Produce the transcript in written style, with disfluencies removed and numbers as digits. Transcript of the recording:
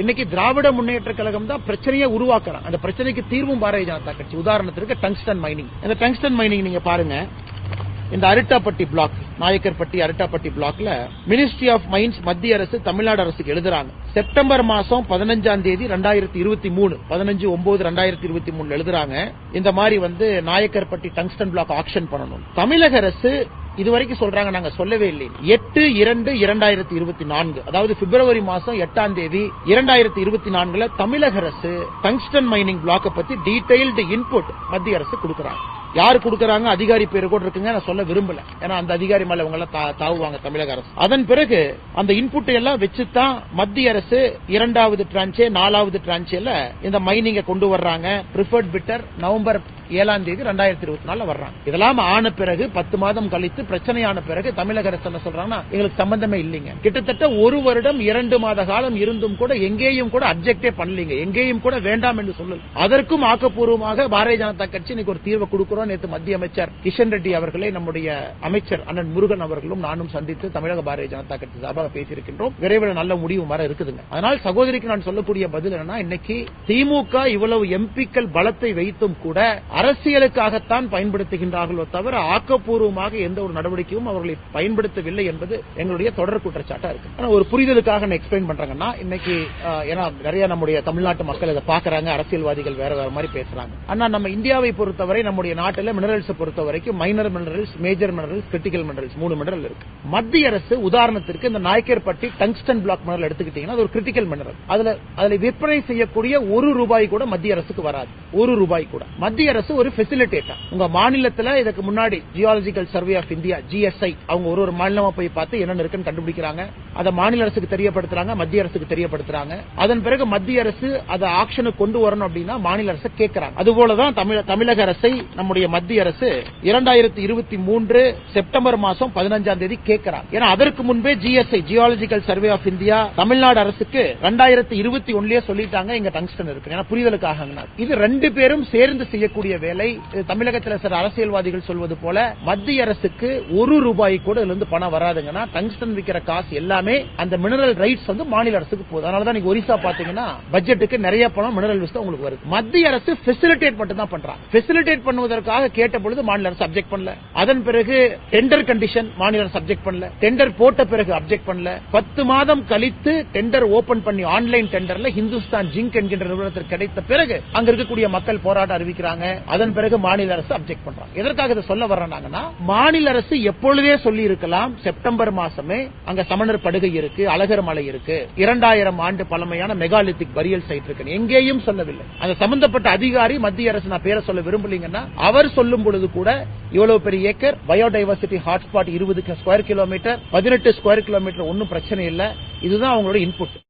இன்னைக்கு திராவிட முன்னேற்ற கழகம் தான் பிரச்சனையை உருவாக்குறாங்க. அந்த பிரச்சனைக்கு தீர்வும் பாரதிய ஜனதா கட்சி. உதாரணத்திற்கு டங்ஸ்டன் மைனிங். இந்த டங்ஸ்டன் மைனிங் நீங்க பாருங்க, இந்த அரிட்டாப்பட்டி பிளாக், நாயக்கர்பட்டி அரிட்டாப்பட்டி பிளாக்ல மினிஸ்ட்ரி ஆஃப் மைன்ஸ் மத்திய அரசு தமிழ்நாடு அரசுக்கு எழுதுறாங்க. செப்டம்பர் மாசம் 15ஆம் தேதி 2023 15/9/2023 எழுதுறாங்க. இந்த மாதிரி நாயக்கர்பட்டி டங்ஸ்டன் பிளாக் ஆக்ஷன் பண்ணணும். தமிழக அரசு இதுவரைக்கும் சொல்றாங்க, நாங்க சொல்லவே இல்லை. 8/2/2024 அதாவது பிப்ரவரி மாசம் 8ஆம் தேதி 2024 தமிழக அரசு டங்ஸ்டன் மைனிங் பிளாக்க பத்தி டீடைல்டு இன்புட் மத்திய அரசு கொடுக்கறாங்க. யாரு கொடுக்கறாங்க, அதிகாரி பேரு கூட இருக்குங்க, நான் சொல்ல விரும்பல. ஏன்னா அந்த அதிகாரி மேல இவங்க எல்லாம் தாவுவாங்க தமிழக அரசு. அதன் பிறகு அந்த இன்புட் எல்லாம் வச்சுதான் மத்திய அரசு 2வது டிரான்ச் 4வது டிரான்ச்ல இந்த மைனிங்க கொண்டு வர்றாங்க. பிரிஃபர்ட் பிட்டர் நவம்பர் 7ஆம் தேதி 2024 வர்றாங்க. இதெல்லாம் ஆன பிறகு 10 மாதம் கழித்து பிரச்சனையான பிறகு தமிழக அரசு என்ன சொல்றாங்கன்னா, எங்களுக்கு சம்பந்தமே இல்லைங்க. கிட்டத்தட்ட 1 வருடம் 2 மாத காலம் இருந்தும் கூட எங்கேயும் கூட அப்ஜெக்டே பண்ணலீங்க, எங்கேயும் கூட வேண்டாம் என்று சொல்லல. அதற்கும் ஆக்கப்பூர்வமாக பாரதிய ஜனதா கட்சி இன்னைக்கு ஒரு தீர்வை கொடுக்கிறோம். நேற்று மத்திய அமைச்சர் கிஷன் ரெட்டி அவர்களை நம்முடைய அமைச்சர் அண்ணன் முருகன் அவர்களும் நானும் சந்தித்து தமிழக பாரதிய ஜனதா கட்சி சார்பாக பேசியிருக்கின்றோம். விரைவில் நல்ல முடிவு வர இருக்குதுங்க. அதனால் சகோதரிக்கு நான் சொல்லக்கூடிய பதில் என்னன்னா, இன்னைக்கு திமுக இவ்வளவு எம்பிக்கள் பலத்தை வைத்தும் கூட அரசியலுக்காகத்தான் பயன்படுத்துகின்றார்களோ தவிர ஆக்கப்பூர்வமாக எந்த ஒரு நடவடிக்கையும் அவர்களை பயன்படுத்தவில்லை என்பது எங்களுடைய தொடர் குற்றச்சாட்டா இருக்கு. ஒரு புரிதலுக்காக நான் எக்ஸ்பிளைன் பண்றாங்கன்னா, இன்னைக்கு ஏன்னா நிறைய நம்முடைய தமிழ்நாட்டு மக்கள் இதை பாக்குறாங்க, அரசியல்வாதிகள் வேற வேற மாதிரி பேசுறாங்க. ஆனா நம்ம இந்தியாவை பொறுத்தவரை நம்முடைய நாட்டில் மினரல்ஸ் பொறுத்த வரைக்கும் minor minerals, major minerals, critical minerals 3 mineral இருக்கு. மத்திய அரசு உதாரணத்திற்கு இந்த நாயக்கர்பட்டி டங்ஸ்டன் பிளாக் மினரல் எடுத்துக்கிட்டீங்கன்னா அது ஒரு கிரிட்டிக்கல் மினரல். அதுல விற்பனை செய்யக்கூடிய ₹1 கூட மத்திய அரசுக்கு வராது. ₹1 கூட. மத்திய அரசு ஒரு ஃபெசிலிட்டேட்டர். உங்க மாநிலத்தில் இதுக்கு முன்னாடி geological survey of India GSI அவங்க ஒரு மாநிலமா போய் பார்த்து என்ன இருக்குன்னு கண்டுபிடிக்கிறாங்க. அதை மாநில அரசுக்கு தெரியப்படுத்துறாங்க, மத்திய அரசுக்கு தெரியப்படுத்துறாங்க. அதன் பிறகு மத்திய அரசு அதை ஆக்ஷனுக்கு கொண்டு வரணும் அப்படின்னா மாநில அரசு கேட்கிறாங்க. அதுபோலதான் தமிழக அரசை நம்முடைய மத்திய அரசு 2023 செப்டம்பர் மாசம் 15ஆம் தேதி கேட்கிறாங்க. ஏன்னா அதற்கு முன்பே GSI geological survey of India Tamil Nadu அரசுக்கு 2021 சொல்லிட்டாங்க இங்க டங்ஸ்டன் இருக்கு. ஏன்னா புரிதலுக்காக இது 2 பேரும் சேர்ந்து செய்யக்கூடிய வேலை. தமிழகத்தில் சில அரசியல்வாதிகள் சொல்வது போல மத்திய அரசுக்கு ₹1 கூட இதுல இருந்து பணம் வராதுங்கன்னா, டங்ஸ்டன் விற்கிற காசு எல்லாமே அந்த மினரல் ரைட்ஸ் மாநில அரசுக்கு போகுது. அதனாலதான் நீங்க ஒரிசா பாத்தீங்கன்னா பட்ஜெட்டுக்கு நிறைய பணம் மினரல் ரைட்ஸ் உங்களுக்கு வருது. மத்திய அரசு ஃபெசிலிட்டேட் மட்டும் தான் பண்றாங்க. ஃபெசிலிட்டேட் பண்ணுவதற்காக கேட்ட பொழுது மாநில அரசு அப்ஜெக்ட் பண்ணல. அதன் பிறகு டெண்டர் கண்டிஷன் மாநில அரசு அப்ஜெக்ட் பண்ணல. டெண்டர் போட்ட பிறகு அப்ஜெக்ட் பண்ணல. 10 மாதம் கழித்து டெண்டர் ஓபன் பண்ணி ஆன்லைன் டெண்டர்ல ஹிந்துஸ்தான் ஜிங்க் என்கின்ற நிறுவனத்திற்கு கிடைத்த பிறகு அங்க இருக்கக்கூடிய மக்கள் போராட்டம் அறிவிக்கிறாங்க. அதன் பிறகு மாநில அரசு அப்ஜெக்ட் பண்றாங்க. எதற்காக இதை சொல்ல வர்றாங்கன்னா, மாநில அரசு எப்பொழுதே சொல்லி இருக்கலாம், செப்டம்பர் மாசமே அங்க சமணர் படுகை இருக்கு, அழகர் மலை இருக்கு, 2000 ஆண்டு பழமையான மெகாலித்திக் பரியல் சைட் இருக்கு, எங்கேயும் சொல்லவில்லை. அந்த சம்பந்தப்பட்ட அதிகாரி மத்திய அரசு நான் பேரை சொல்ல விரும்பலீங்கன்னா அவர் சொல்லும் பொழுது கூட இவ்வளவு பெரிய acre biodiversity hotspot 20 square kilometre 18 square kilometre ஒன்னும் பிரச்சனை இல்லை. இதுதான் அவங்களோட இன்புட்.